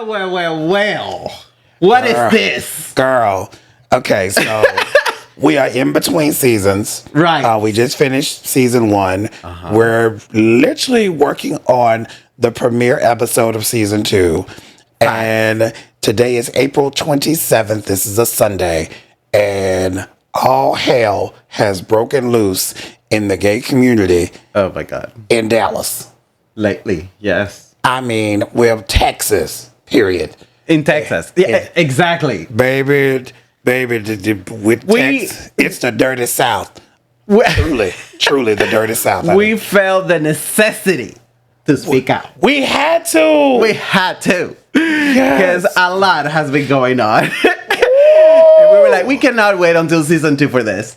Well. What is this? Girl. Okay, so we are in between seasons. Right. We just finished season 1. We're literally working on the premiere episode of season 2. And today is April 27th. This is a Sunday. And all hell has broken loose in the gay community. Oh, my God. In Dallas. Lately, yes. I mean, we're Texas, period. In Texas. Yeah, exactly. Baby, with Texas, it's the dirty South. Truly the dirty South. We felt the necessity to speak out. We had to. Because a lot has been going on. And we were like, we cannot wait until season 2 for this.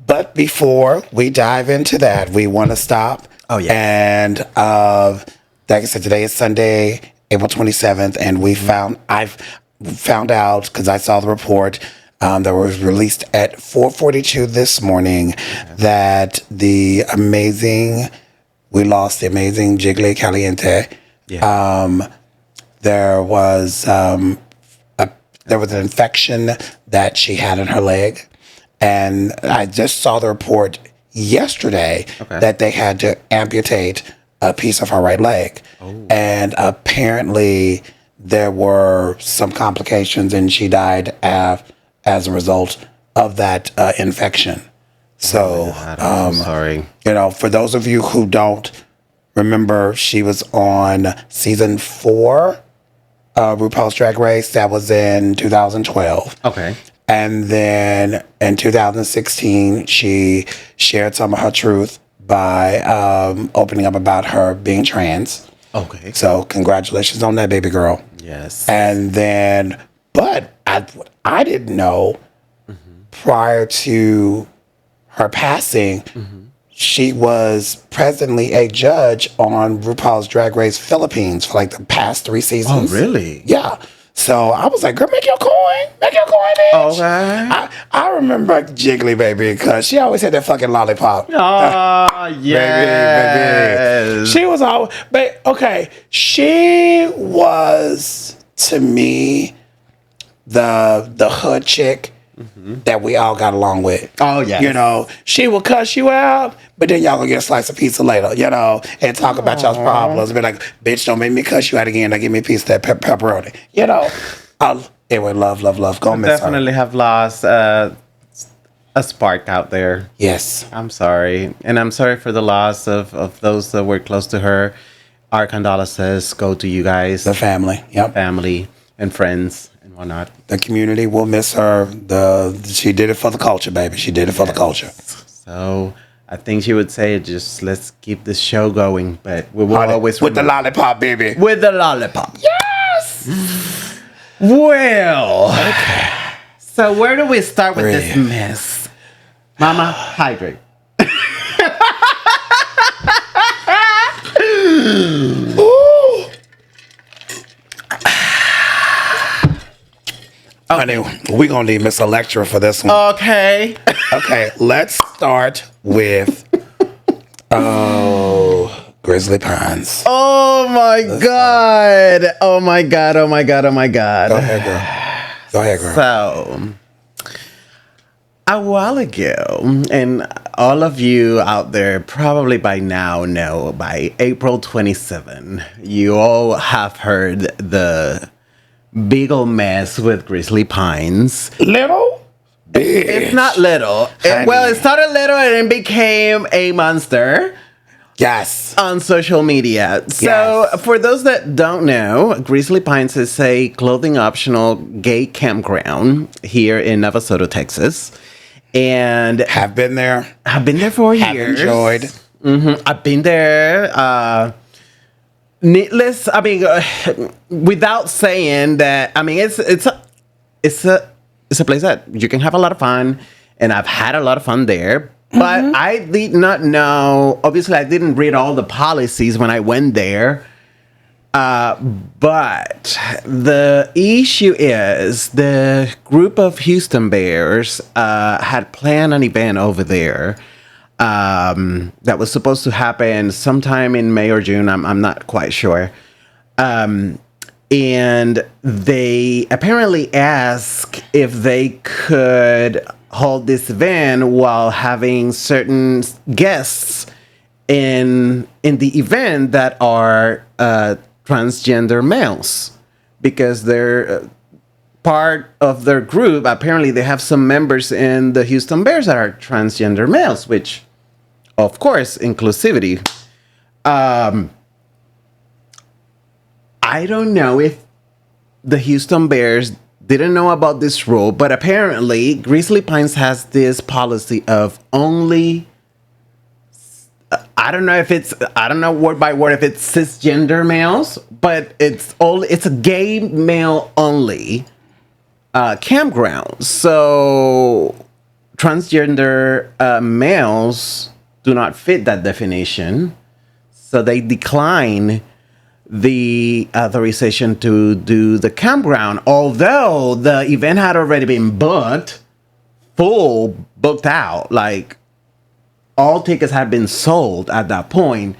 But before we dive into that, we want to stop. Oh, yeah. And like I said, today is Sunday, April 27th, and I've found out, because I saw the report that was released at 4:42 this morning, that we lost the amazing Jiggly Caliente. Yeah. There was an infection that she had in her leg, and I just saw the report yesterday that they had to amputate a piece of her right leg. And apparently there were some complications and she died as a result of that infection. So, I'm sorry. For those of you who don't remember, she was on season 4 of RuPaul's Drag Race. That was in 2012. Okay. And then in 2016, she shared some of her truth by opening up about her being trans. Okay. So congratulations on that, baby girl. Yes. And then, but I didn't know prior to her passing, she was presently a judge on RuPaul's Drag Race Philippines for like the past 3 seasons. Oh, really? Yeah. So I was like, girl, make your coin, bitch. Okay. I remember Jiggly, baby, because she always had that fucking lollipop. Oh, yes. Baby. She was always, she was, to me, the hood chick that we all got along with. Oh, yeah. She will cuss you out, but then y'all gonna get a slice of pizza later, and talk about y'all's problems. Be like, bitch, don't make me cuss you out again. Now give me a piece of that pepperoni. Anyway, love. Go miss her. Definitely have lost a spark out there. Yes. I'm sorry. And I'm sorry for the loss of those that were close to her. Our condolences go to you guys. The family. Yep. Family and friends and whatnot. The community will miss her. She did it for the culture, baby. She did it for the culture. So I think she would say, just let's keep this show going. But we will always with the lollipop, baby. With the lollipop. Yes. Well. Okay. So where do we start with this mess? Mama, hydrate. Honey, we're going to need Miss Electra for this one. Okay. Okay, let's start with Grizzly Pines. Oh my God. Oh my God. Oh my God. Oh my God. Go ahead, girl. So, a while ago, and all of you out there probably by now know, by April 27, you all have heard the big old mess with Grizzly Pines. Little? Big. It's not little. It started little and it became a monster. Yes. On social media. So, for those that don't know, Grizzly Pines is a clothing optional gay campground here in Navasota, Texas. And have been there. I've been there for have years. Enjoyed. I've been there. Needless. I mean, without saying that. I mean, it's a place that you can have a lot of fun, and I've had a lot of fun there. But I did not know. Obviously, I didn't read all the policies when I went there. But the issue is the group of Houston Bears had planned an event over there that was supposed to happen sometime in May or June. I'm not quite sure. and they apparently asked if they could hold this event while having certain guests in the event that are transgender males, because they're part of their group. Apparently they have some members in the Houston Bears that are transgender males, which of course inclusivity. I don't know if the Houston Bears didn't know about this rule, but apparently Grizzly Pines has this policy of only, I don't know word by word if it's cisgender males, but it's a gay male only campground. So transgender males do not fit that definition. So they decline the authorization to do the campground, although the event had already been booked out. Like, all tickets had been sold at that point,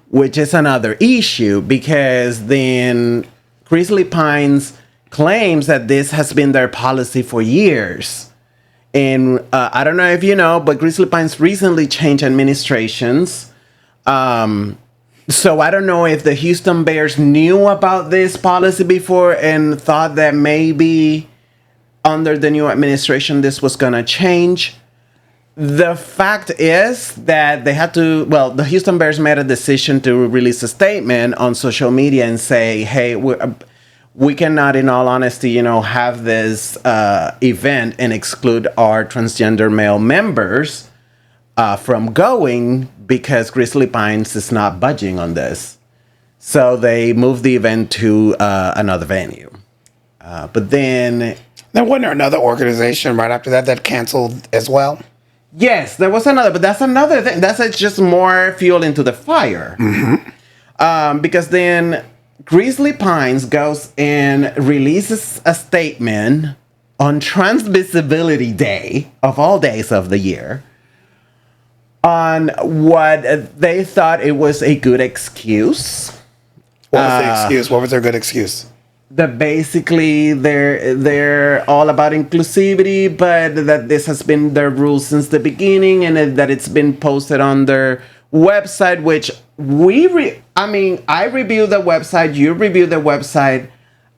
which is another issue, because then Grizzly Pines claims that this has been their policy for years. And I don't know if you know, but Grizzly Pines recently changed administrations. So I don't know if the Houston Bears knew about this policy before and thought that maybe under the new administration this was going to change. The fact is that the Houston Bears made a decision to release a statement on social media and say, hey, we cannot, in all honesty, have this event and exclude our transgender male members from going, because Grizzly Pines is not budging on this. So they moved the event to another venue. But then... Then wasn't there another organization right after that canceled as well? Yes, there was another, but that's another thing. That's just more fuel into the fire. Because then Grizzly Pines goes and releases a statement on Trans Visibility Day, of all days of the year, on what they thought it was a good excuse. What was the excuse? What was their good excuse? That basically they're all about inclusivity, but that this has been their rule since the beginning, and that it's been posted on their website, which I reviewed the website, you reviewed the website.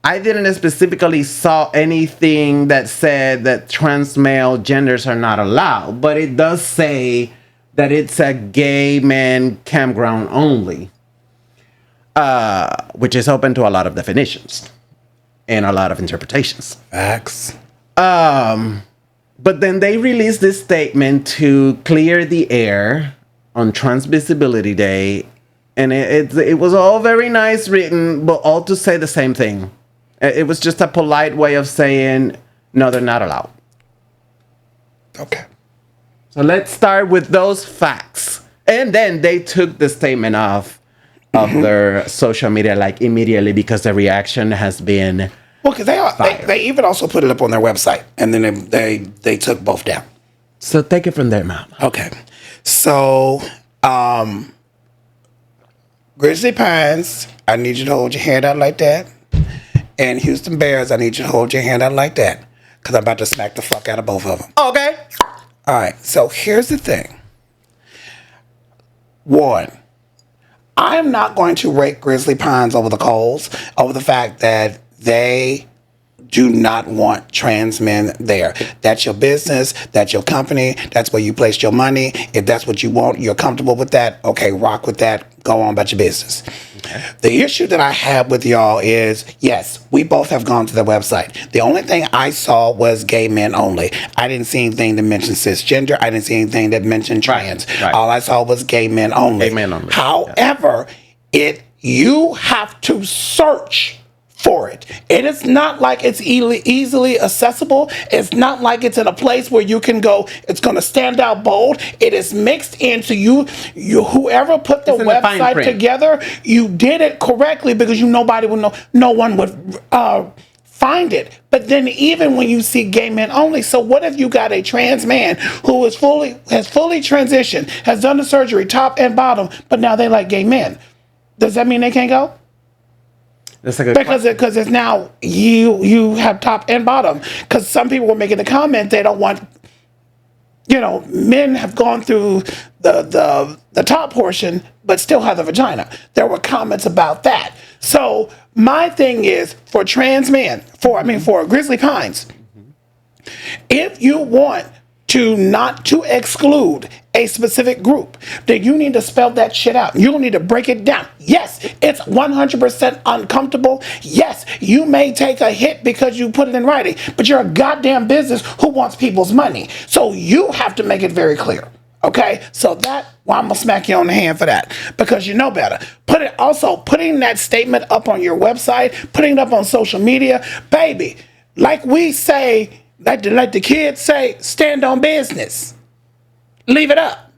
I didn't specifically saw anything that said that trans male genders are not allowed, but it does say that it's a gay man campground only, which is open to a lot of definitions and a lot of interpretations. Facts. But then they released this statement to clear the air on Trans Visibility Day, and it was all very nice written, but all to say the same thing. It was just a polite way of saying, no, they're not allowed. Okay. So let's start with those facts. And then they took the statement off of their social media like immediately, because the reaction has been because they even also put it up on their website, and then they took both down. So take it from there, Mom. Okay. So Grizzly Pines, I need you to hold your hand out like that. And Houston Bears, I need you to hold your hand out like that, because I'm about to smack the fuck out of both of them. Okay. All right, so here's the thing. One, I am not going to rake Grizzly Pines over the coals over the fact that they do not want trans men there. That's your business. That's your company. That's where you place your money. If that's what you want, you're comfortable with that, okay, rock with that. Go on about your business. Okay. The issue that I have with y'all is, yes, we both have gone to the website. The only thing I saw was gay men only. I didn't see anything that mentioned cisgender. I didn't see anything that mentioned trans. Right. Right. All I saw was gay men only. Gay men only. However, you have to search for it. It is not like it's easily accessible. It's not like it's in a place where you can go, it's going to stand out bold. It is mixed into you whoever put the website together, you did it correctly, because nobody would know, no one would find it. But then even when you see gay men only, so what if you got a trans man who has fully transitioned, has done the surgery top and bottom, but now they like gay men? Does that mean they can't go? That's a good because it's now you have top and bottom. Because some people were making the comment they don't want, men have gone through the top portion but still have the vagina. There were comments about that. So my thing is for trans men, for Grizzly Pines, if you want to not to exclude a specific group, then you need to spell that shit out. You need to break it down. Yes, it's 100% uncomfortable. Yes, you may take a hit because you put it in writing, but you're a goddamn business who wants people's money. So you have to make it very clear. Okay, so I'm gonna smack you on the hand for that because you know better. Putting that statement up on your website, putting it up on social media, baby. Like we say, like the kids say, stand on business. Leave it up.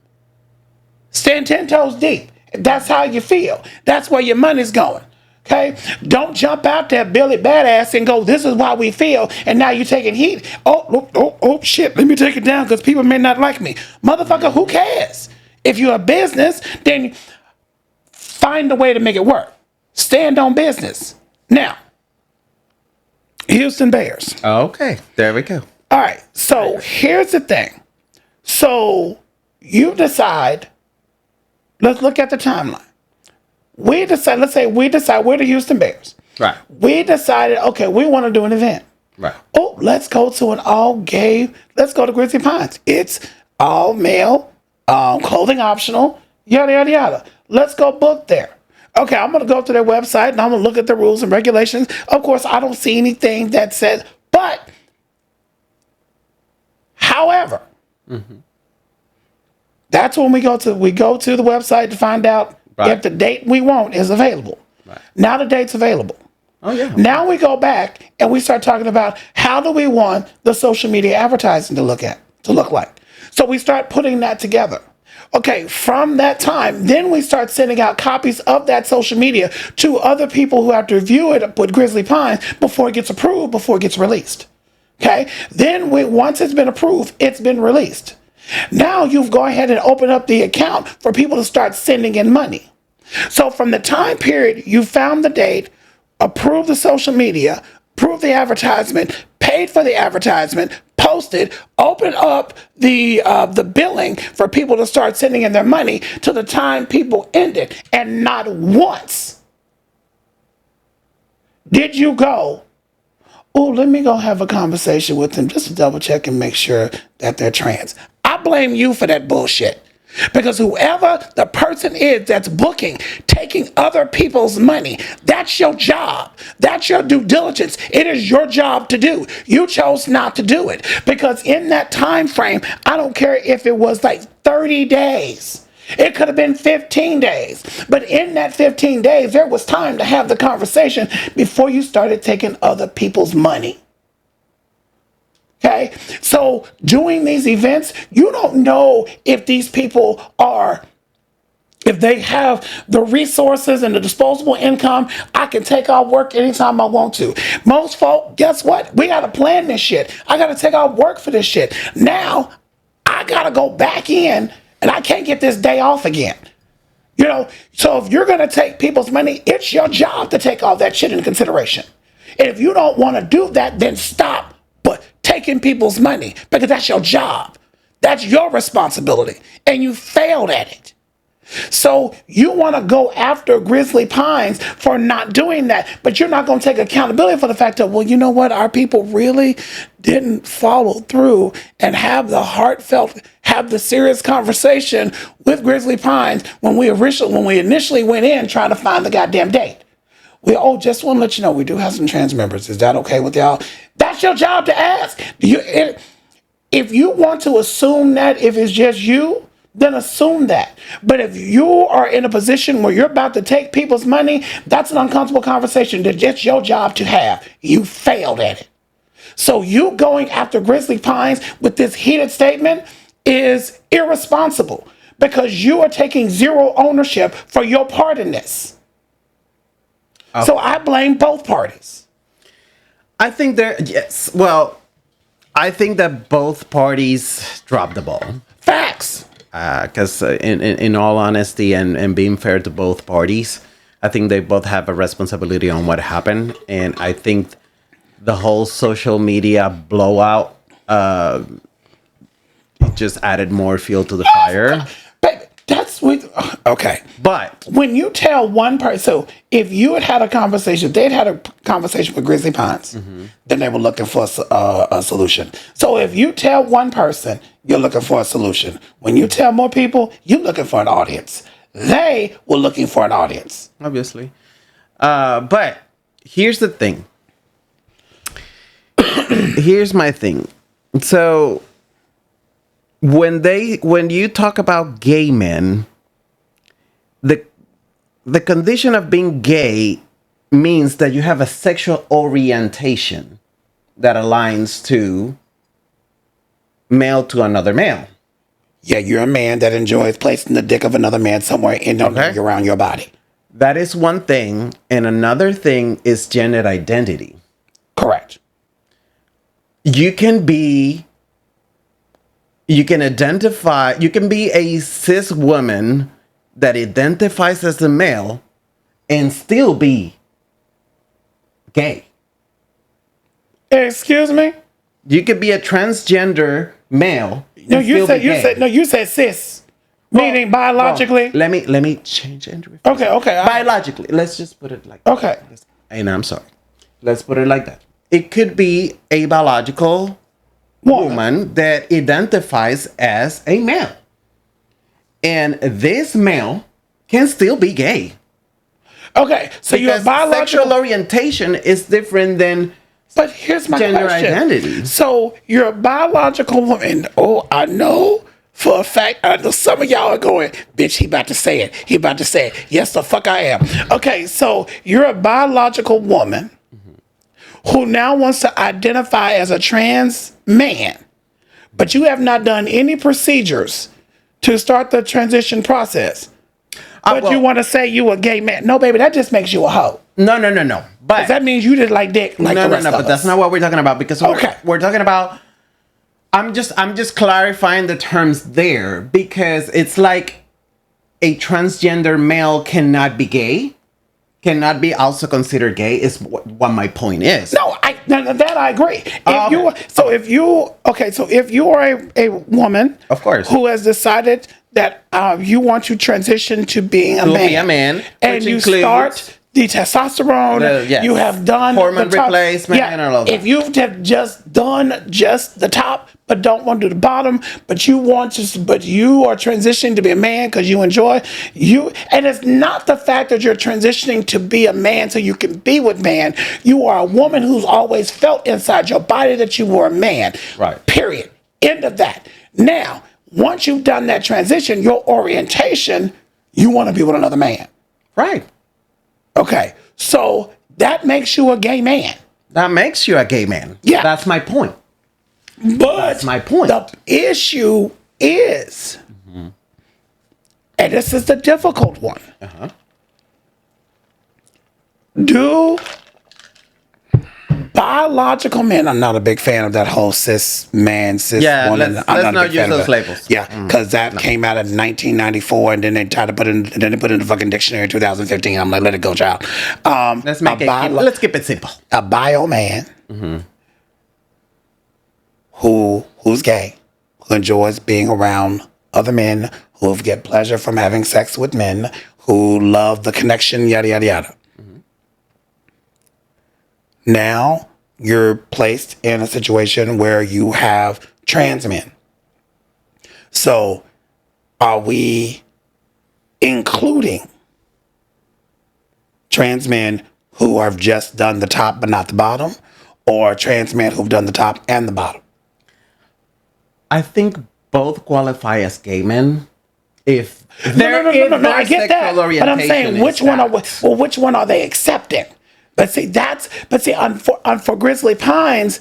Stand 10 toes deep. That's how you feel. That's where your money's going. Okay? Don't jump out there, Billy Badass, and go, this is why we feel, and now you're taking heat. Oh, shit, let me take it down because people may not like me. Motherfucker, who cares? If you're a business, then find a way to make it work. Stand on business. Now, Houston Bears. Okay, there we go. All right, so here's the thing. So you decide, let's look at the timeline. Let's say we decide we're the Houston Bears. Right. We decided, okay, we want to do an event. Right. Oh, let's go to let's go to Grizzly Pines. It's all male, clothing optional, yada, yada, yada. Let's go book there. Okay, I'm going to go to their website and I'm going to look at the rules and regulations. Of course, I don't see anything that says, but, however, that's when we go to the website to find out if the date we want is available. Right. Now the date's available. Oh, yeah. Now we go back and we start talking about how do we want the social media advertising to look like. So we start putting that together. Okay, from that time, then we start sending out copies of that social media to other people who have to review it with Grizzly Pines before it gets approved, before it gets released. Okay, then once it's been approved, it's been released. Now you've gone ahead and opened up the account for people to start sending in money. So from the time period you found the date, approved the social media, approved the advertisement, paid for the advertisement, posted, opened up the billing for people to start sending in their money to the time people ended. And not once did you go, oh, let me go have a conversation with them just to double check and make sure that they're trans. I blame you for that bullshit. Because whoever the person is that's booking, taking other people's money, that's your job. That's your due diligence. It is your job to do. You chose not to do it. Because in that time frame, I don't care if it was like 30 days. It could have been 15 days. But in that 15 days, there was time to have the conversation before you started taking other people's money. Okay, so doing these events, you don't know if these people if they have the resources and the disposable income. I can take off work anytime I want to. Most folk, guess what? We got to plan this shit. I got to take off work for this shit. Now, I got to go back in and I can't get this day off again. So if you're going to take people's money, it's your job to take all that shit into consideration. And if you don't want to do that, then stop taking people's money because that's your job. That's your responsibility. And you failed at it. So you want to go after Grizzly Pines for not doing that, but you're not going to take accountability for the fact that, well, you know what? Our people really didn't follow through and have the serious conversation with Grizzly Pines when we initially went in trying to find the goddamn date. Just want to let you know, we do have some trans members. Is that okay with y'all? That's your job to ask. If you want to assume that if it's just you, then assume that. But if you are in a position where you're about to take people's money, that's an uncomfortable conversation that it's your job to have. You failed at it. So you going after Grizzly Pines with this heated statement is irresponsible because you are taking zero ownership for your part in this. Okay. So I blame both parties. I think I think that both parties dropped the ball. Facts. Because in all honesty and being fair to both parties, I think they both have a responsibility on what happened, and I think the whole social media blowout just added more fuel to the fire. But that's what. Okay. But when you tell one person, so if you had a conversation, they'd had a conversation with Grizzly Pines, then they were looking for a solution. So if you tell one person, you're looking for a solution. When you tell more people, you're looking for an audience. They were looking for an audience. Obviously. But here's the thing. Here's my thing. So when you talk about gay men, the condition of being gay means that you have a sexual orientation that aligns to male to another male. Yeah, you're a man that enjoys placing the dick of another man somewhere in around your body. That is one thing. And another thing is gender identity. Correct. You can be a cis woman that identifies as a male and still be gay. Excuse me? You could be a transgender male. No, you said cis. Meaning biologically. Let me change gender. Okay. Biologically. Let's just put it like that. Okay. And I'm sorry. Let's put it like that. It could be a biological woman that identifies as a male. And this male can still be gay. Okay, so your biological sexual orientation is different than but here's my gender question. Identity. So you're a biological woman. Oh, I know for a fact, I know some of y'all are going, bitch, he about to say it. He about to say it. Yes, the fuck I am. Okay, so you're a biological woman who now wants to identify as a trans man, but you have not done any procedures to start the transition process. But you want to say you a gay man. No, baby, that just makes you a hoe. No. But that means you just like dick like the rest of us. But that's not what we're talking about because we're talking about I'm just clarifying the terms there because it's like a transgender male cannot be gay, cannot be also considered gay is what my point is. No, that I agree. If you are a woman, of course, who has decided that you want to transition to being a man, and you start the testosterone, you have done hormone replacement, and all of that. If you have just done just the top, but don't want to do the bottom, but you are transitioning to be a man because you enjoy and it's not the fact that you're transitioning to be a man so you can be with man. You are a woman who's always felt inside your body that you were a man. Right. Period. End of that. Now, once you've done that transition, your orientation, you want to be with another man. Right. Okay. So that makes you a gay man. That makes you a gay man. Yeah. That's my point. But that's my point. The issue is, and this is the difficult one, do biological men, I'm not a big fan of that whole cis woman. Let's not use those labels. Yeah, because that came out in 1994, and then they tried to put in the fucking dictionary in 2015. I'm like, let it go, child. Let's keep it simple. A bio man who's gay, who enjoys being around other men, who get pleasure from having sex with men, who love the connection, yada yada yada. Now you're placed in a situation where you have trans men. So are we including trans men who have just done the top but not the bottom, or trans men who've done the top and the bottom? I think both qualify as gay men. If no, I get that. But I'm saying which one are they accepting? But for Grizzly Pines,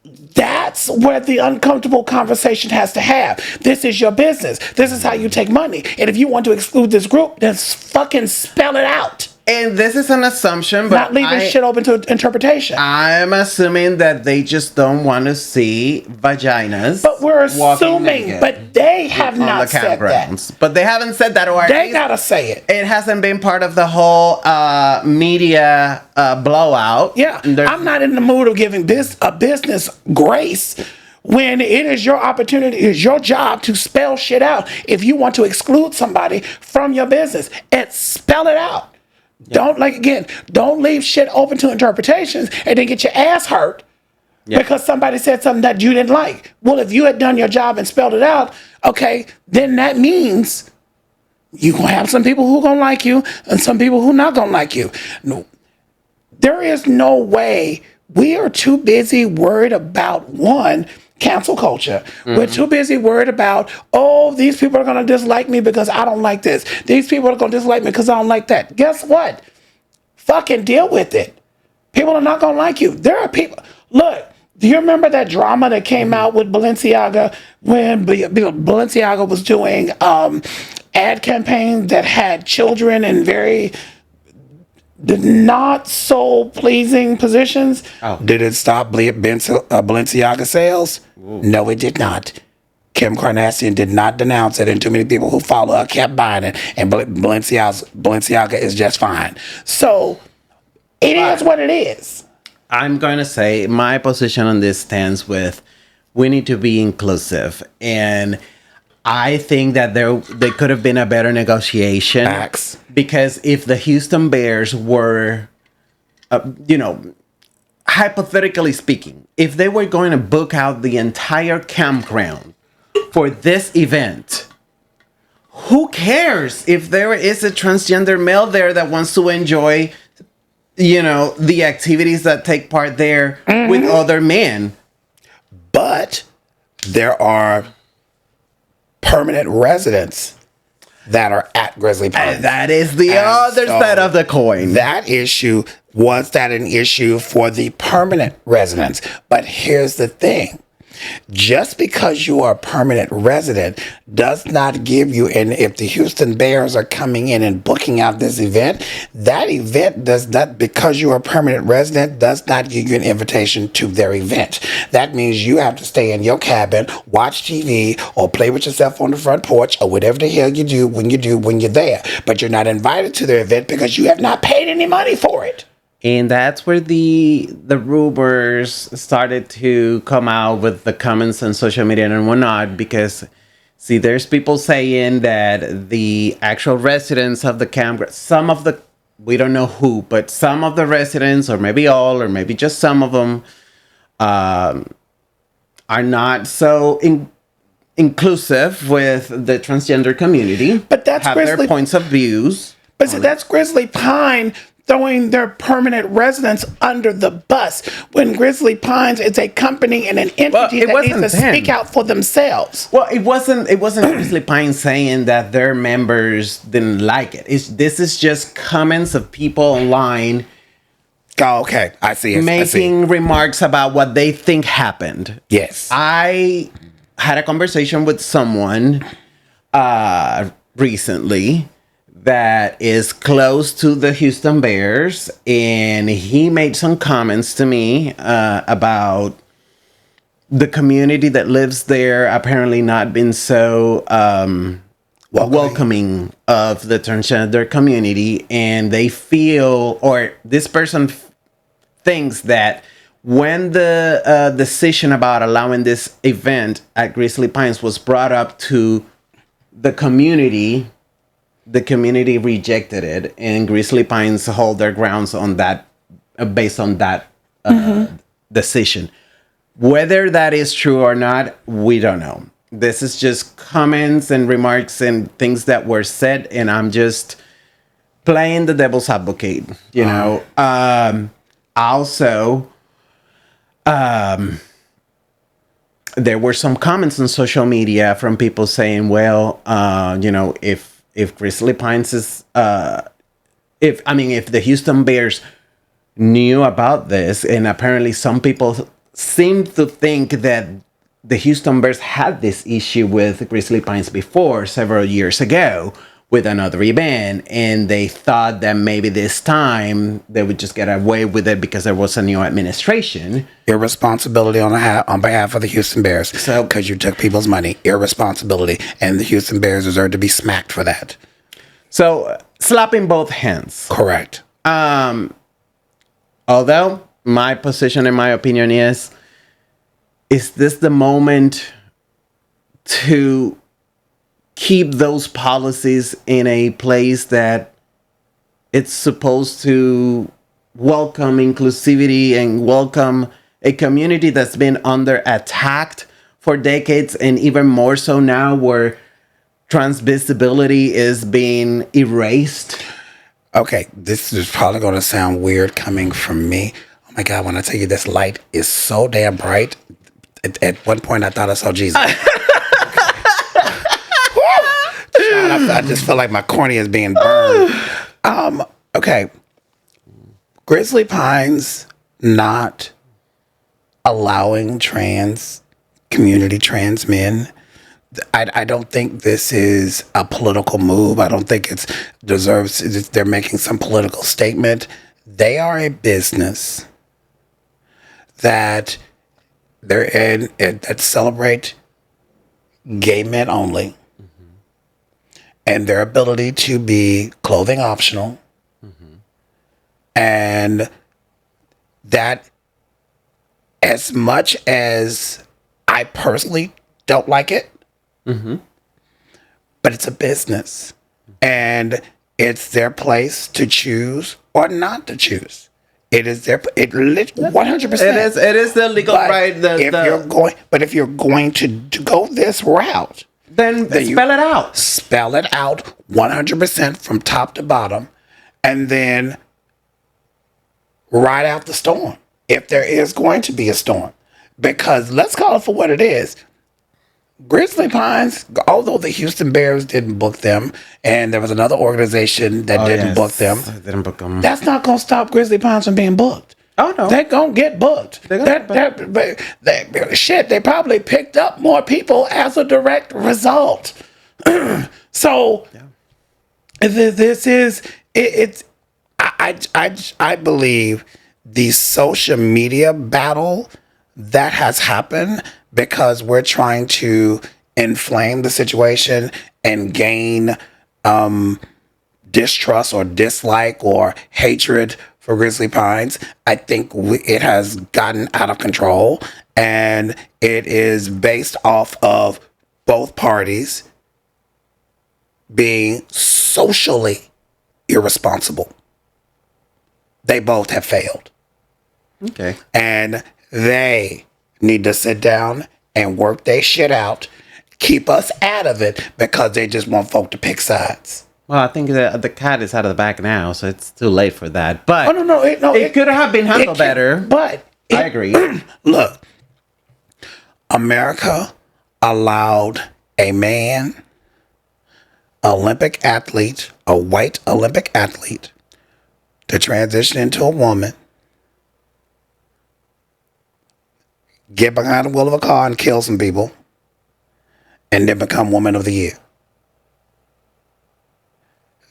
that's where the uncomfortable conversation has to have. This is your business. This is how you take money. And if you want to exclude this group, then fucking spell it out. And this is an assumption, but Not leaving shit open to interpretation. I'm assuming that they just don't want to see vaginas. But we're assuming, but they have not said that. But they haven't said that, or they gotta say it. It hasn't been part of the whole media blowout. Yeah, I'm not in the mood of giving a business grace when it is your opportunity, it is your job to spell shit out. If you want to exclude somebody from your business, and spell it out. Yeah. Don't leave shit open to interpretations and then get your ass hurt because somebody said something that you didn't like. Well, if you had done your job and spelled it out, okay, then that means you gonna have some people who gonna like you and some people who not gonna like you. No, there is no way. We are too busy worried about cancel culture. Mm-hmm. We're too busy worried about, these people are going to dislike me because I don't like this. These people are going to dislike me because I don't like that. Guess what? Fucking deal with it. People are not going to like you. There are people. Look, do you remember that drama that came out with Balenciaga when Balenciaga was doing ad campaigns that had children in very not so pleasing positions? Did it stop Balenciaga sales? Ooh. No, it did not. Kim Kardashian did not denounce it, and too many people who follow her kept buying it, and Balenciaga is just fine. So it is what it is. I'm going to say my position on this stands with we need to be inclusive, and I think that there could have been a better negotiation. Facts. Because if the Houston Bears were, hypothetically speaking, if they were going to book out the entire campground for this event, who cares if there is a transgender male there that wants to enjoy, the activities that take part there with other men? But there are permanent residents that are at Grizzly Pines. That is the other side of the coin. That issue, was that an issue for the permanent residents? But here's the thing. Just because you are a permanent resident does not give you, and if the Houston Bears are coming in and booking out this event, that event does not, because you are a permanent resident, does not give you an invitation to their event. That means you have to stay in your cabin, watch TV, or play with yourself on the front porch, or whatever the hell you do when you're there. But you're not invited to their event because you have not paid any money for it. And that's where the rumors started to come out with the comments on social media and whatnot, because, see, there's people saying that the actual residents of the campground, we don't know who, but some of the residents, or maybe all, or maybe just some of them, are not so inclusive with the transgender community. But that's have their points of views. But see, that's Grizzly Pine throwing their permanent residents under the bus, when Grizzly Pines is a company and an entity that needs to speak out for themselves. Well, it wasn't Grizzly Pines saying that their members didn't like it. This is just comments of people online. Oh, okay. I see it. Making remarks about what they think happened. Yes. I had a conversation with someone recently that is close to the Houston Bears, and he made some comments to me about the community that lives there apparently not being so welcoming of the transgender community, and they feel, or this person thinks that when the decision about allowing this event at Grizzly Pines was brought up to the community rejected it, and Grizzly Pines hold their grounds on that, based on that decision. Whether that is true or not, we don't know. This is just comments and remarks and things that were said, and I'm just playing the devil's advocate, you know. Also, there were some comments on social media from people saying, well, if Grizzly Pines is, if the Houston Bears knew about this, and apparently some people seem to think that the Houston Bears had this issue with Grizzly Pines before, several years ago, with another event, and they thought that maybe this time they would just get away with it because there was a new administration. Irresponsibility on behalf of the Houston Bears. So, because you took people's money, irresponsibility, and the Houston Bears deserve to be smacked for that. So, slapping both hands. Correct. Although my position and my opinion is this the moment to keep those policies in a place that it's supposed to welcome inclusivity and welcome a community that's been under attack for decades, and even more so now where trans visibility is being erased? Okay, this is probably going to sound weird coming from me. Oh my God, when I tell you this light is so damn bright, at one point I thought I saw Jesus. I just feel like my cornea is being burned. Okay. Grizzly Pines not allowing trans men. I don't think this is a political move. I don't think they're making some political statement. They are a business that they're in that celebrate gay men only. And their ability to be clothing optional. And that, as much as I personally don't like it, but it's a business. And it's their place to choose or not to choose. It is 100%. It is the legal right. If you're going to go this route, then spell it out. Spell it out 100% from top to bottom, and then ride out the storm if there is going to be a storm. Because let's call it for what it is. Grizzly Pines, although the Houston Bears didn't book them, and there was another organization that didn't book them, that's not going to stop Grizzly Pines from being booked. Oh, no. They're going to get booked. They probably picked up more people as a direct result. So, this is, I believe the social media battle that has happened because we're trying to inflame the situation and gain distrust or dislike or hatred for Grizzly Pines. I think it has gotten out of control, and it is based off of both parties being socially irresponsible. They both have failed. Okay. And they need to sit down and work their shit out, keep us out of it, because they just want folk to pick sides. Well, I think the cat is out of the bag now, so it's too late for that. But it could have been handled better. But I agree. Look, America allowed a man, Olympic athlete, a white Olympic athlete, to transition into a woman, get behind the wheel of a car and kill some people, and then become Woman of the Year.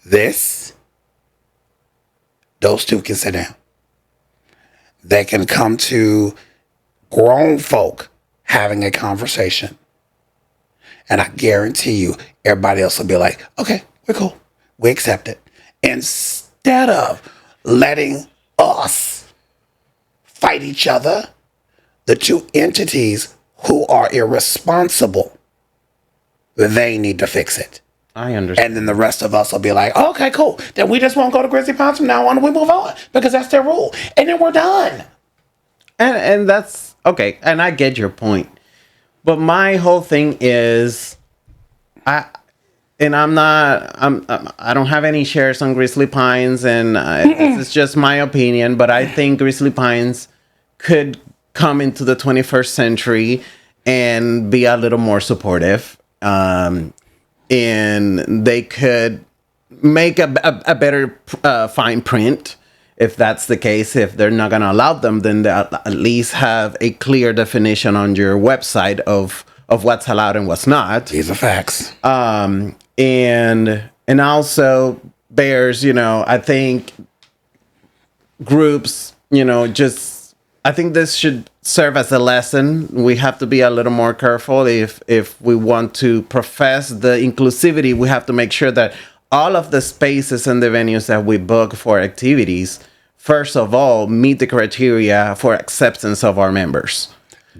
Those two can sit down. They can come to grown folk having a conversation. And I guarantee you, everybody else will be like, okay, we're cool. We accept it. Instead of letting us fight each other, the two entities who are irresponsible, they need to fix it. I understand. And then the rest of us will be like, okay, cool. Then we just won't go to Grizzly Pines from now on, and we move on because that's their rule. And then we're done. And that's okay. And I get your point. But my whole thing is, I don't have any shares on Grizzly Pines, and it's just my opinion. But I think Grizzly Pines could come into the 21st century and be a little more supportive. And they could make a better fine print. If that's the case, if they're not going to allow them, then they at least have a clear definition on your website of what's allowed and what's not. These are facts. And And also bears, I think groups, just I think this should serve as a lesson. We have to be a little more careful if we want to profess the inclusivity. We have to make sure that all of the spaces and the venues that we book for activities, first of all, meet the criteria for acceptance of our members.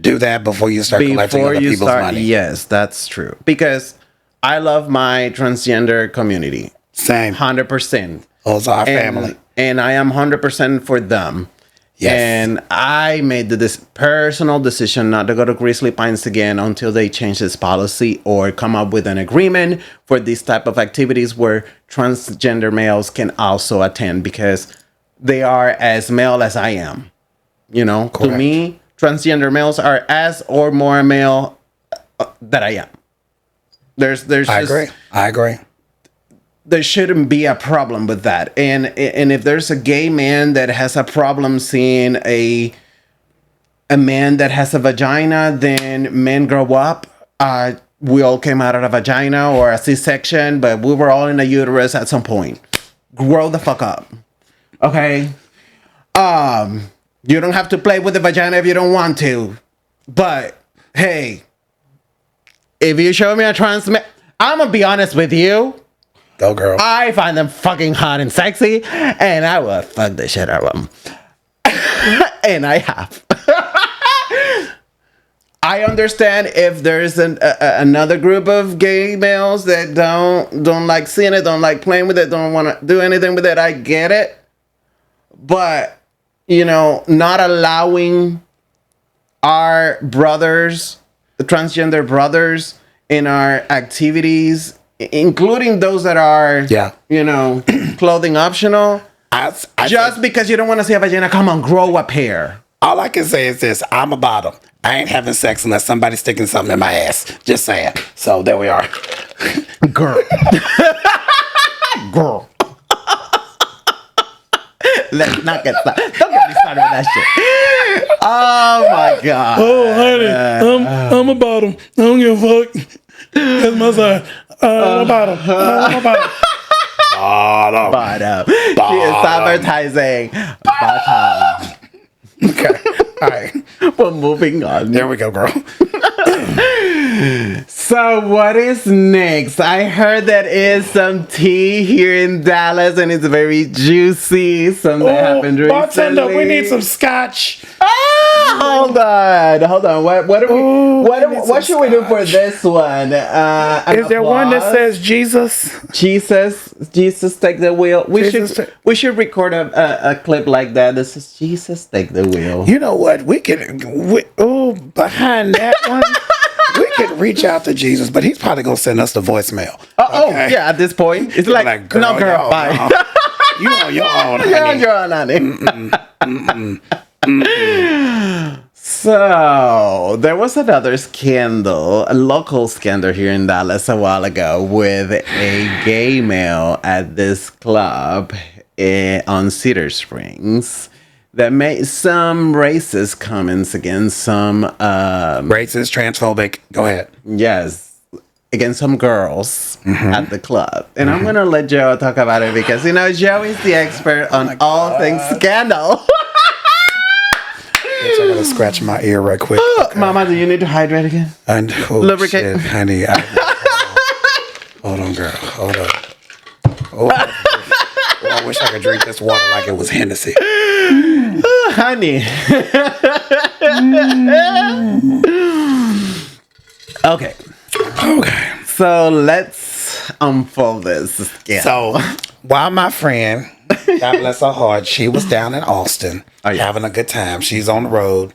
Do that before you start collecting other people's money. Yes, that's true. Because I love my transgender community. Same. 100%. Those are our family. And I am 100% for them. Yes. And I made this personal decision not to go to Grizzly Pines again until they change this policy or come up with an agreement for these type of activities where transgender males can also attend, because they are as male as I am. Correct. To me, transgender males are as or more male that I am. I agree. There shouldn't be a problem with that. And if there's a gay man that has a problem seeing a man that has a vagina, then men grow up. We all came out of a vagina or a C-section, but we were all in a uterus at some point. Grow the fuck up. Okay? You don't have to play with the vagina if you don't want to. But, hey, if you show me a trans man, I'm going to be honest with you. Go, girl. I find them fucking hot and sexy, and I will fuck the shit out of them. And I have. I understand if there's another group of gay males that don't like seeing it, don't like playing with it, don't want to do anything with it. I get it. But, not allowing our brothers, the transgender brothers, in our activities, including those that are, clothing optional. Just because you don't want to see a vagina, come on, grow a pair. All I can say is this: I'm a bottom. I ain't having sex unless somebody's sticking something in my ass. Just saying. So there we are. Girl. Girl. Let's not get started. Don't get me started with that shit. Oh my God. Oh, honey, I'm a bottom. I don't give a fuck. That's my side. I'm a bottom. I'm a bottom. Bottom. She is advertising bottom. Okay. All right. We're moving on. There we go, girl. So what is next? I heard that is some tea here in Dallas, and it's very juicy. Something happened recently. Bartender, we need some scotch. Hold on. What should we do for this one? Is there one that says Jesus? Jesus take the wheel. We should record a clip like that. This is Jesus take the wheel. You know what? Behind that one, we could reach out to Jesus, but he's probably gonna send us the voicemail. Okay? Yeah. At this point, it's like girl, no, girl, bye. You on your own, honey. You're on your own, honey. So there was another scandal, a local scandal here in Dallas a while ago, with a gay male at this club on Cedar Springs that made some racist comments against some racist, transphobic. Go ahead. Yes, against some girls at the club. And I'm gonna let Joe talk about it because Joe is the expert on all things scandal. I'm gonna scratch my ear right quick. Okay. Mama, do you need to hydrate again? And lubricate, honey. Hold on, girl. Hold on. Oh, I wish I could drink this water like it was Hennessy. Honey. Okay. So let's unfold this scandal. So while my friend, God bless her heart, she was down in Austin having a good time. She's on the road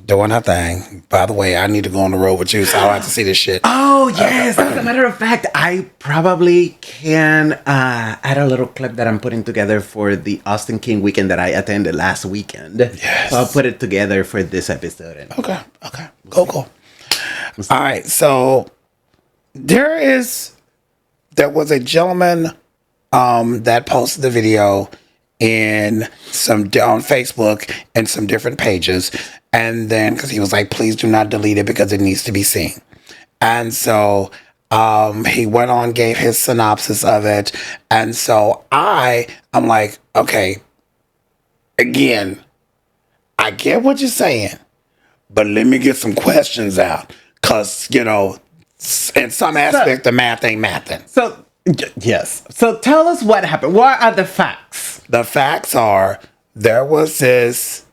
doing her thing. By the way, I need to go on the road with you, so I'll have to see this shit. Oh, yes. As a matter of fact, I probably can add a little clip that I'm putting together for the Austin King weekend that I attended last weekend. Yes. So I'll put it together for this episode. Okay. Cool. All right. So there was a gentleman that posted the video on Facebook and some different pages, and then because he was like, please do not delete it because it needs to be seen. And so He went on, gave his synopsis of it. And so I'm like, okay, again, I get what you're saying, but let me get some questions out. Because, in some aspect, the math ain't mathing. So, yes. So tell us what happened. What are the facts? The facts are there was this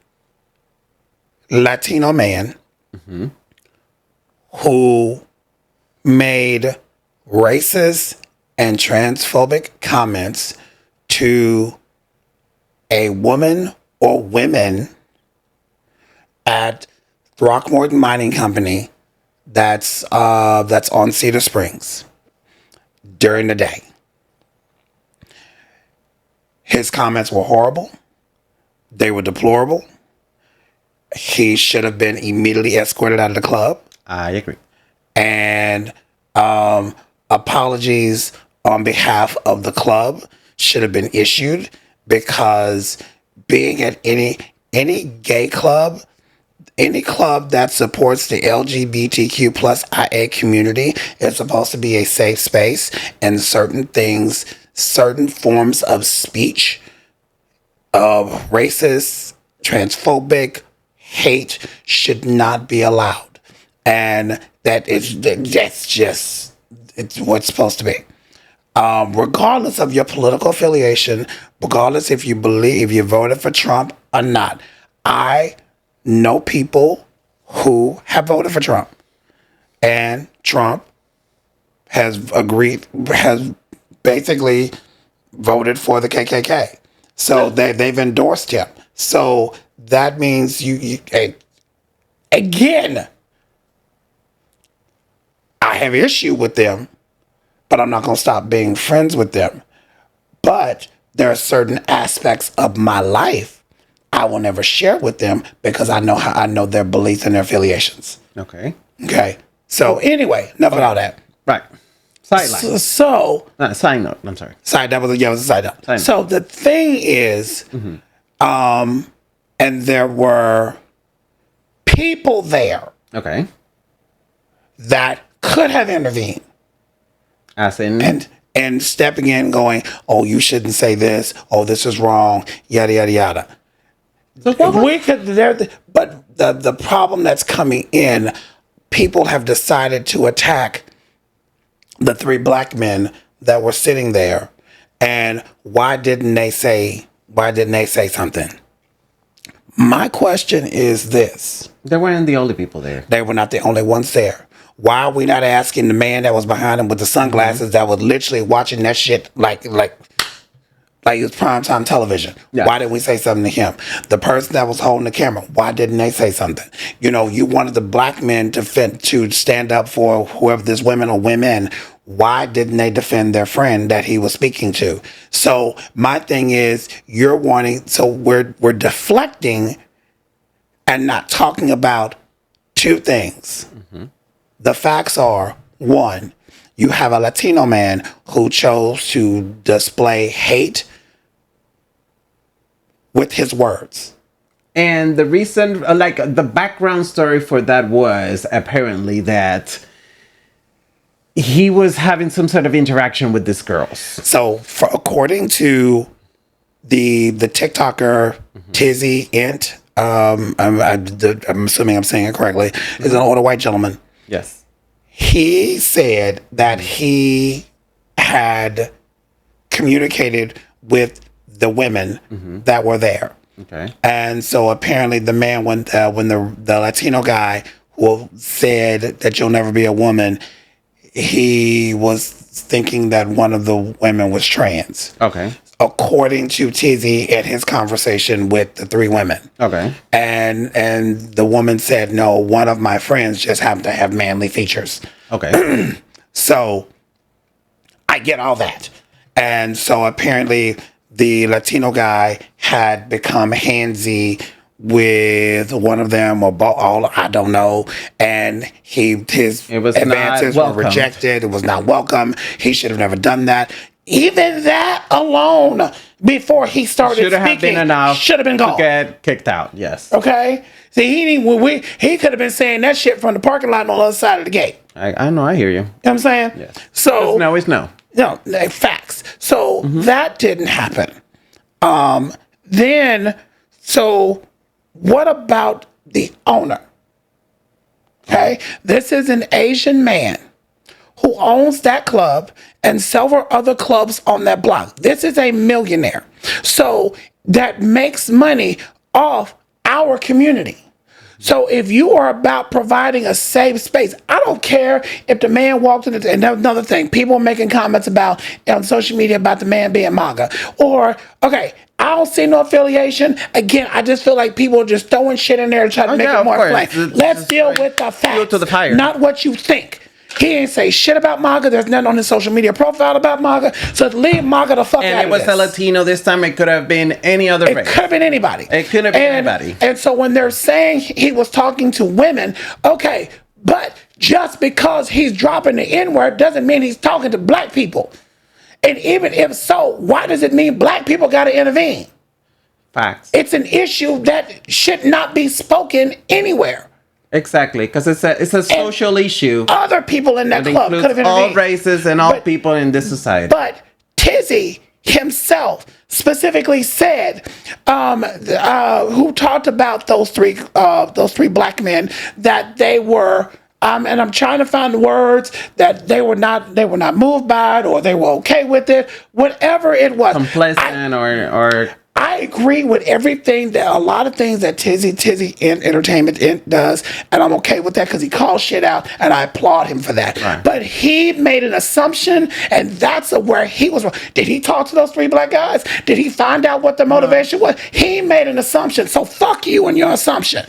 Latino man who made racist and transphobic comments to a woman or women at Throckmorton Mining Company that's on Cedar Springs during the day. His comments were horrible. They were deplorable. He should have been immediately escorted out of the club. I agree. And apologies on behalf of the club should have been issued, because being at any gay club, any club that supports the LGBTQ plus IA community is supposed to be a safe space, and certain things, certain forms of speech of racist, transphobic, hate should not be allowed. And that's just it's what's supposed to be. Regardless of your political affiliation, regardless if you voted for Trump or not, I know people who have voted for Trump, and Trump has basically voted for the KKK. So they've endorsed him. So that means you again, I have issue with them, but I'm not going to stop being friends with them. But there are certain aspects of my life I will never share with them, because I know their beliefs and their affiliations. Okay. So anyway, enough of all that. Right. Sideline. Side note. I'm sorry. That was a side note. So the thing is, and there were people there. Okay. That could have intervened. As in? And stepping in going, oh, you shouldn't say this. Oh, this is wrong. Yada, yada, yada. So but the problem that's coming in, people have decided to attack the three black men that were sitting there. And why didn't they say something? My question is this. They weren't the only people there. They were not the only ones there. Why are we not asking the man that was behind him with the sunglasses that was literally watching that shit like it was primetime television? Yeah. Why didn't we say something to him? The person that was holding the camera, why didn't they say something? You wanted the black men to stand up for whoever this women or women. Why didn't they defend their friend that he was speaking to? So my thing is, we're deflecting and not talking about two things. Mm-hmm. The facts are, one, you have a Latino man who chose to display hate with his words. And the reason, the background story for that was apparently that he was having some sort of interaction with these girls. So, according to the TikToker Tizzy Int, I'm assuming I'm saying it correctly, is an older white gentleman. Yes. He said that he had communicated with the women that were there. Okay. And so apparently the man, when the Latino guy who said that you'll never be a woman, he was thinking that one of the women was trans. Okay. According to Tizzy and his conversation with the three women. Okay. And the woman said, no, one of my friends just happened to have manly features. Okay. So I get all that. And so apparently the Latino guy had become handsy with one of them or all, I don't know. And his advances were rejected. It was not welcome. He should have never done that. Even that alone, before he started speaking, have been enough should have been gone. To get kicked out. Yes. Okay. See, he could have been saying that shit from the parking lot on the other side of the gate. I know. I hear you. You know what I'm saying? Yes. So No is no. no, facts. So that didn't happen. Then, so what about the owner? Okay, this is an Asian man who owns that club and several other clubs on that block. This is a millionaire. So that makes money off our community. So if you are about providing a safe space, I don't care if the man walked in and another thing, people are making comments about on social media about the man being MAGA. Or, okay, I don't see no affiliation. Again, I just feel like people are just throwing shit in there to try to make it more plain. Let's deal with the facts, to the fire. not what you think. He ain't say shit about MAGA. There's nothing on his social media profile about MAGA. So leave MAGA the fuck out of this. And it was a Latino this time. It could have been any other race. It could have been anybody. It could have been anybody. And so when they're saying he was talking to women, okay, but just because he's dropping the N-word doesn't mean he's talking to black people. And even if so, why does it mean black people got to intervene? Facts. It's an issue that should not be spoken anywhere. Exactly, because it's a social issue. Other people in that club could have intervened. All races and all people in this society. But Tizzy himself specifically said, who talked about those three black men, that they were, and I'm trying to find the words, that they were not moved by it, or they were okay with it, whatever it was. Complacent or I agree with everything that a lot of things that Tizzy in Entertainment does, and I'm okay with that because he calls shit out, and I applaud him for that. Right. But he made an assumption, and that's where he was wrong. Did he talk to those three black guys? Did he find out what the motivation was? He made an assumption. So fuck you and your assumption.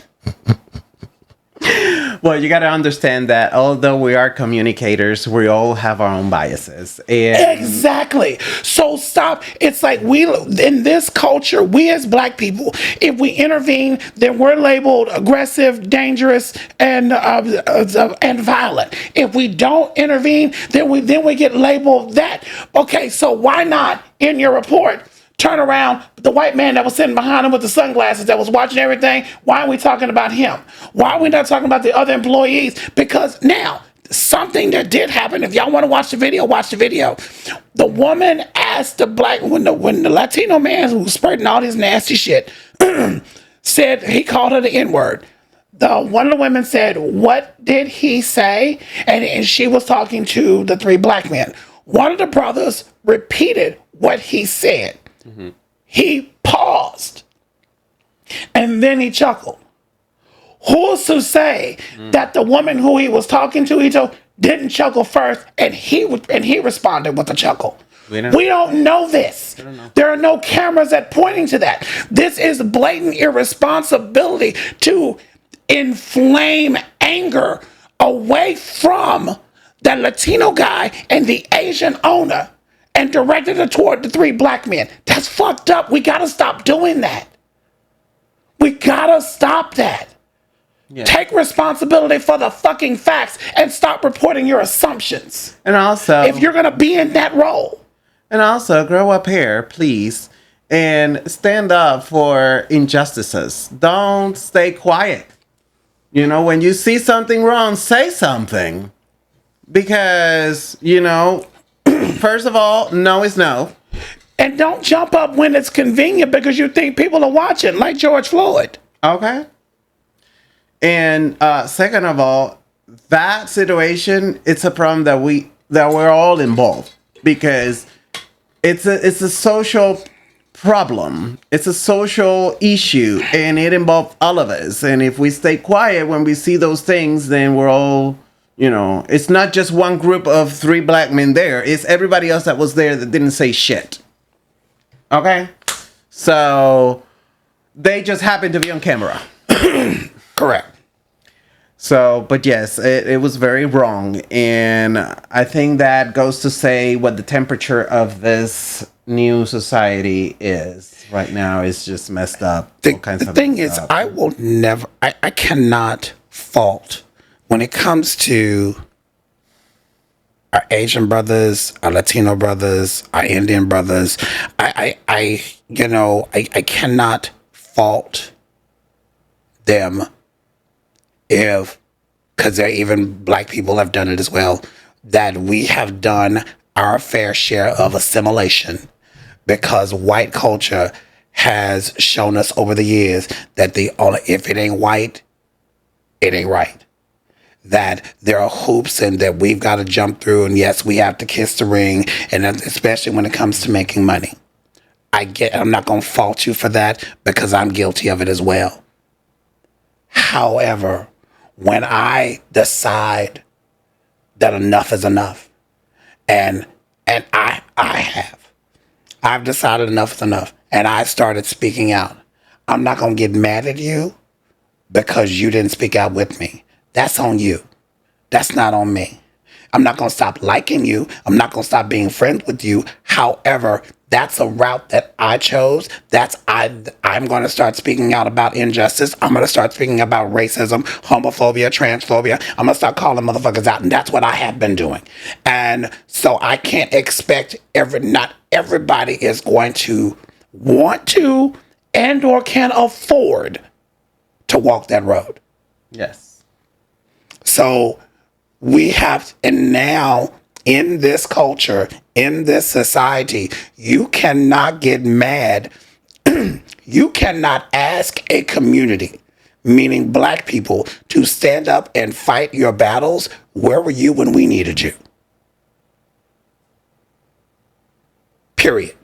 Well, you got to understand that although we are communicators, we all have our own biases. And exactly. So stop. It's like in this culture, we as black people, if we intervene, then we're labeled aggressive, dangerous, and violent. If we don't intervene, then we get labeled that. Okay, so why not in your report turn around the white man that was sitting behind him with the sunglasses that was watching everything? Why are we talking about him? Why are we not talking about the other employees? Because now, something that did happen, if y'all want to watch the video, watch the video. The woman asked the black, when the Latino man who was spreading all this nasty shit, said, he called her the N-word. One of the women said, what did he say? And she was talking to the three black men. One of the brothers repeated what he said. Mm-hmm. He paused and then he chuckled. Who's to say that the woman who he was talking to, he told, didn't chuckle first, and he responded with a chuckle? We don't know this. There are no cameras that pointing to that. This is blatant irresponsibility to inflame anger away from that Latino guy and the Asian owner, and directed it toward the three black men. That's fucked up. We gotta stop doing that. We gotta stop that. Yeah. Take responsibility for the fucking facts and stop reporting your assumptions. And also, if you're gonna be in that role. And also, grow up here, please, and stand up for injustices. Don't stay quiet. You know, when you see something wrong, say something. Because, first of all, no is no. And don't jump up when it's convenient because you think people are watching, like George Floyd. Okay. And second of all, that situation, it's a problem that we're all involved, because it's a social problem. It's a social issue, and it involves all of us. And if we stay quiet when we see those things, then we're all, it's not just one group of three black men there. It's everybody else that was there that didn't say shit. Okay? So they just happened to be on camera. Correct. So, but yes, it was very wrong. And I think that goes to say what the temperature of this new society is right now. Is just messed up. The thing is, I cannot fault when it comes to our Asian brothers, our Latino brothers, our Indian brothers. I cannot fault them if because even black people have done it as well, that we have done our fair share of assimilation because white culture has shown us over the years that if it ain't white, it ain't right. That there are hoops and that we've got to jump through, and yes, we have to kiss the ring, and especially when it comes to making money. I'm not going to fault you for that because I'm guilty of it as well. However, when I decide that enough is enough, and I've decided enough is enough, and I started speaking out, I'm not going to get mad at you because you didn't speak out with me. That's on you. That's not on me. I'm not going to stop liking you. I'm not going to stop being friends with you. However, that's a route that I chose. I'm going to start speaking out about injustice. I'm going to start speaking about racism, homophobia, transphobia. I'm going to start calling motherfuckers out. And that's what I have been doing. And so I can't expect not everybody is going to want to and or can afford to walk that road. Yes. So we have, and now in this culture, in this society, you cannot get mad. You cannot ask a community, meaning black people, to stand up and fight your battles. Where were you when we needed you? Period.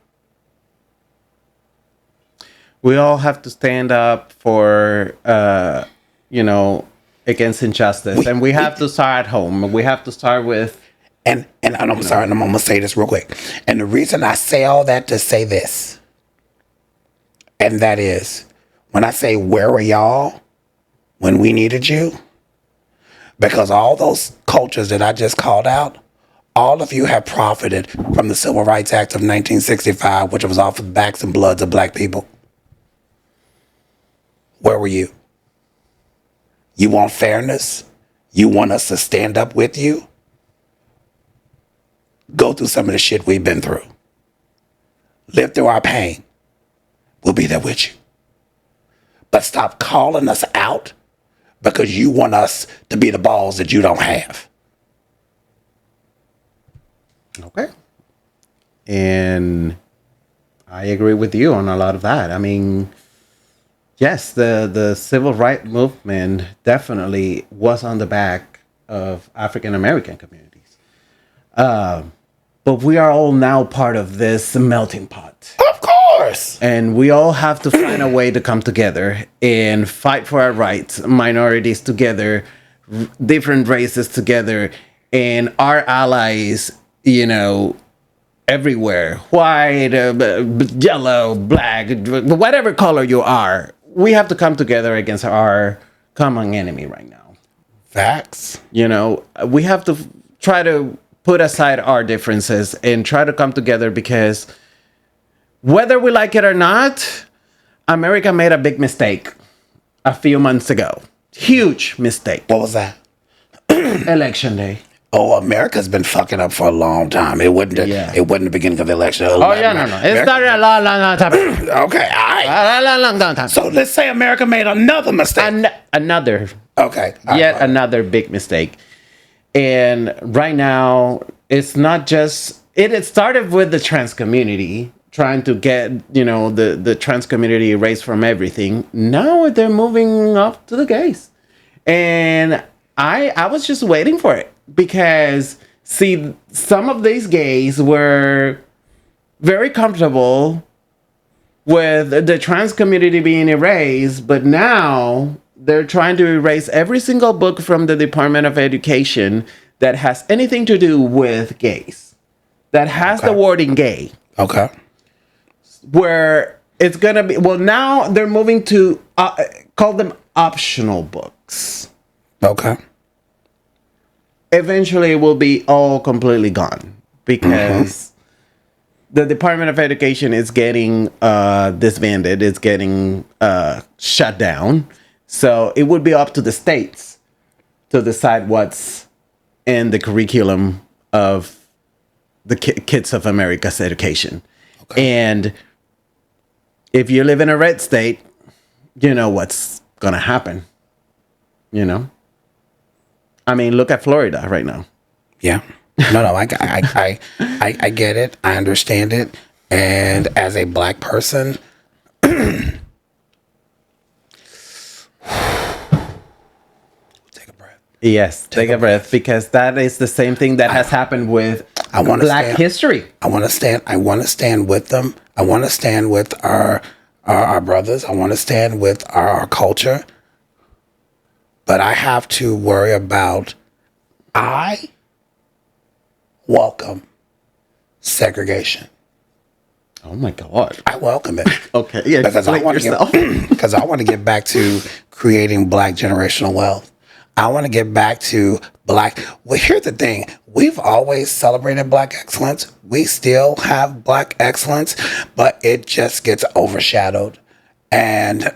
We all have to stand up for, against injustice. And we have to start at home. We have to start with... And I'm sorry, and I'm going to say this real quick. And the reason I say all that to say this, and that is, when I say, where were y'all when we needed you? Because all those cultures that I just called out, all of you have profited from the Civil Rights Act of 1965, which was off the backs and bloods of black people. Where were you? You want fairness? You want us to stand up with you? Go through some of the shit we've been through. Live through our pain. We'll be there with you. But stop calling us out because you want us to be the balls that you don't have. Okay. And I agree with you on a lot of that. I mean, yes, the civil rights movement definitely was on the back of African American communities. But we are all now part of this melting pot. Of course. And we all have to find a way to come together and fight for our rights, minorities together, different races together, and our allies, everywhere. White, yellow, black, whatever color you are. We have to come together against our common enemy right now. Facts. We have to try to put aside our differences and try to come together because whether we like it or not, America made a big mistake a few months ago. Huge mistake. What was that? Election day. Oh, America's been fucking up for a long time. It wasn't the beginning of the election. No. It started a long time ago. Okay, all right. A long time. So let's say America made another mistake. Another. Okay. Yet another big mistake. And right now, it's not just... It started with the trans community, trying to get, the trans community erased from everything. Now they're moving up to the gays. And I was just waiting for it. Because, see, some of these gays were very comfortable with the trans community being erased, but now they're trying to erase every single book from the Department of Education that has anything to do with gays, that has the wording gay. Okay. Where it's going to be, well, now they're moving to call them optional books. Okay. Eventually it will be all completely gone because the Department of Education is getting disbanded. It's getting shut down. So it would be up to the states to decide what's in the curriculum of the kids of America's education. Okay. And if you live in a red state, you know what's going to happen, I mean, look at Florida right now. Yeah. No, I get it. I understand it. And as a black person, take a breath. Yes, take a breath, because that is the same thing that has happened with Black history. I want to stand with them. I want to stand with our brothers. I want to stand with our culture. But I have to worry about, I welcome segregation. Oh my God. I welcome it. Okay. Yeah. Because I want to get back to creating black generational wealth. I want to get back to black. Well, here's the thing. We've always celebrated black excellence. We still have black excellence, but it just gets overshadowed. And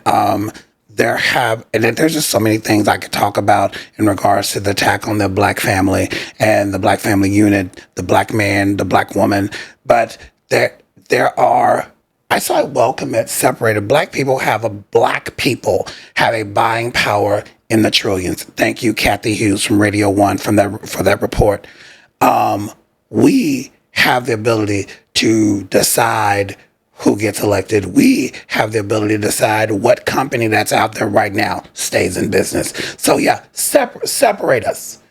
there's just so many things I could talk about in regards to the attack on the black family and the black family unit, the black man, the black woman. But there are, I saw it welcome it separated. Black people have a buying power in the trillions. Thank you, Kathy Hughes from Radio 1 for that report. We have the ability to decide who gets elected. We have the ability to decide what company that's out there right now stays in business. So yeah, separate us.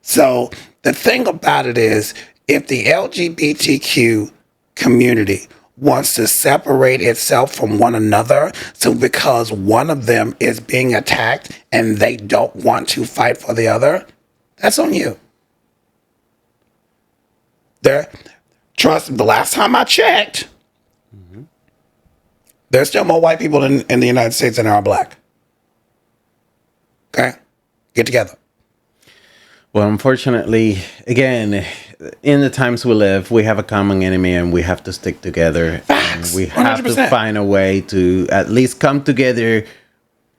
So the thing about it is, if the LGBTQ community wants to separate itself from one another, so because one of them is being attacked and they don't want to fight for the other, that's on you. Trust, the last time I checked, there's still more white people in the United States than there are black. Okay? Get together. Well, unfortunately, again, in the times we live, we have a common enemy and we have to stick together. Facts. And we have 100%. to find a way to at least come together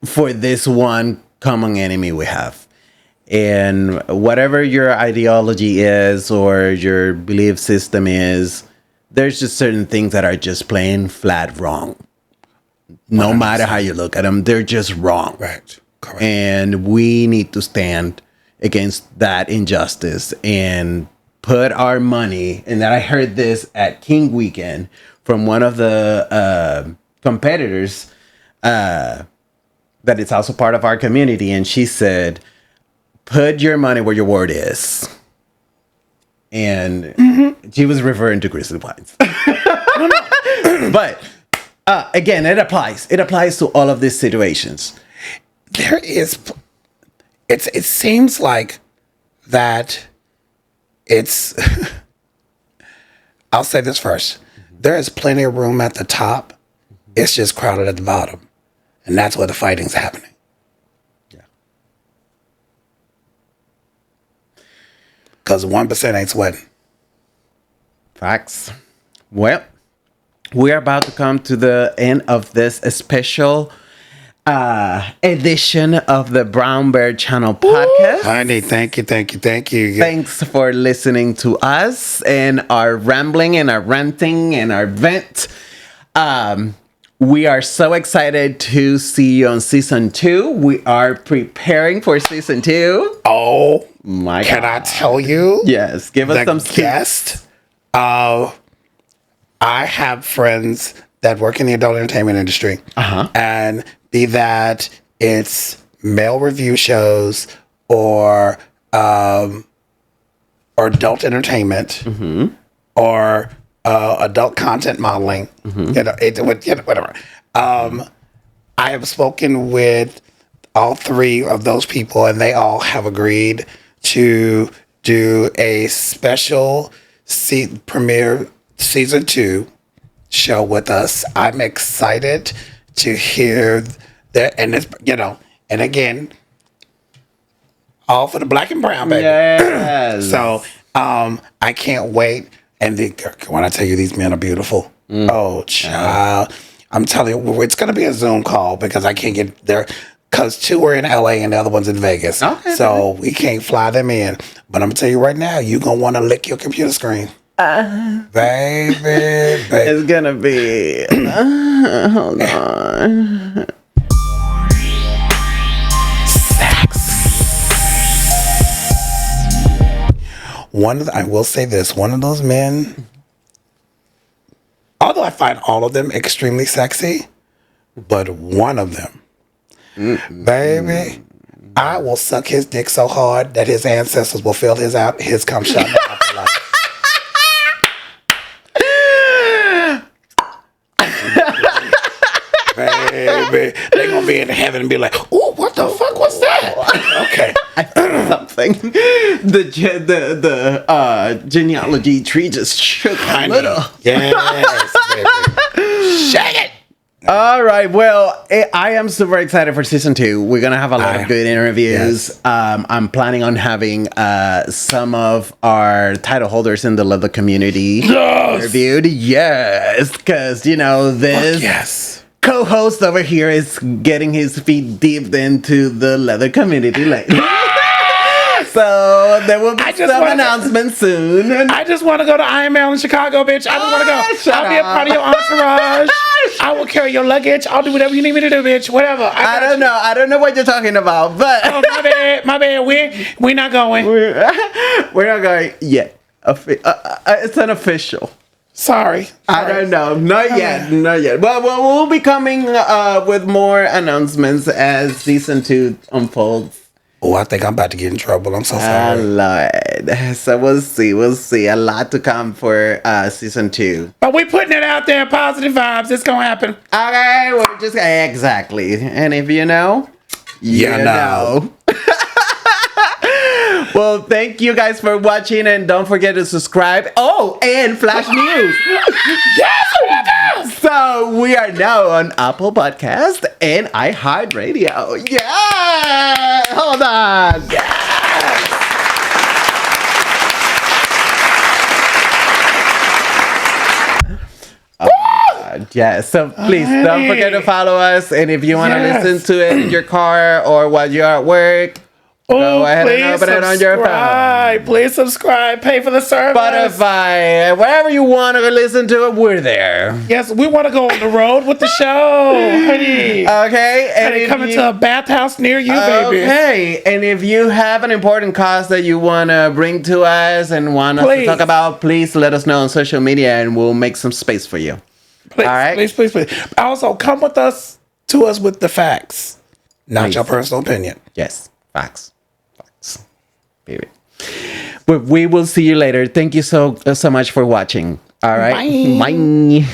for this one common enemy we have. And whatever your ideology is or your belief system is, there's just certain things that are just plain flat wrong. No 100%. matter how you look at them, they're just wrong. Right. Correct. And we need to stand against that injustice and put our money. And that I heard this at King Weekend from one of the competitors that it's also part of our community. And she said, put your money where your word is. And she was referring to Grizzly Pines. But again, it applies. It applies to all of these situations. It seems like that it's, I'll say this first. There is plenty of room at the top. It's just crowded at the bottom. And that's where the fighting's happening. Yeah. Because 1% ain't sweating. Facts. Well, we're about to come to the end of this special edition of the Brown Bear Channel podcast. Honey, thank you. Thanks for listening to us and our rambling and our ranting and our vent. We are so excited to see you on season 2. We are preparing for season 2. Oh My God. Can I tell you? Yes, give us some guest. I have friends that work in the adult entertainment industry. And be that it's male review shows or adult entertainment or adult content modeling, whatever. I have spoken with all 3 of those people, and they all have agreed to do a special premiere season 2 show with us. I'm excited to hear that, and it's and again, all for the black and brown, baby. Yes. So I can't wait. And when I tell you these men are beautiful, oh child, I'm telling you, it's gonna be a Zoom call because I can't get there. Because 2 are in LA and the other one's in Vegas. Okay. So we can't fly them in. But I'm gonna tell you right now, you're gonna want to lick your computer screen. Baby. It's gonna be. Hold on. I will say this, one of those men, although I find all of them extremely sexy, but one of them, baby, I will suck his dick so hard that his ancestors will fill his cum shot. Baby, they gonna be in heaven and be like, "Oh, what the fuck was that?" Okay, I felt something. The genealogy tree just shook a little. Yes, baby. Shake it. All right. Well, I am super excited for season 2. We're gonna have a lot of good interviews. Yes. I'm planning on having some of our title holders in the leather community interviewed. Yes, because this. Yes. Co-host over here is getting his feet deep into the leather community lately. So there will be some announcements soon. I just want to go to IML in Chicago, bitch. I just want to go. I'll be a part of your entourage. I will carry your luggage. I'll do whatever you need me to do, bitch. Whatever. I don't know. I don't know what you're talking about, but oh, my bad. We're not going. We're not going yet. It's unofficial. Sorry. I don't know. Not yet. Well, we'll be coming with more announcements as season 2 unfolds. Oh, I think I'm about to get in trouble. I'm so sorry. Lord. So we'll see. A lot to come for season 2. But we putting it out there. Positive vibes. It's going to happen. Okay. We're just exactly. And if you know, you know. Well, thank you guys for watching, and don't forget to subscribe. Oh, and flash news. Yes! So we are now on Apple Podcast and iHeartRadio. Yeah! Hold on. Yes! Yeah, so please don't forget to follow us, and if you want to listen to it in your car or while you're at work, go ahead and open it on your phone. Please subscribe. Pay for the service. Spotify, wherever you want to listen to it, we're there. Yes, we want to go on the road with the show, honey. Okay, and coming to a bathhouse near you, baby. Okay, and if you have an important cause that you want to bring to us and want us to talk about, please let us know on social media, and we'll make some space for you. Please, all right, please. Also, come with us with the facts, not your personal opinion. Yes, facts. Period. But we will see you later. Thank you so much for watching. All right. Bye.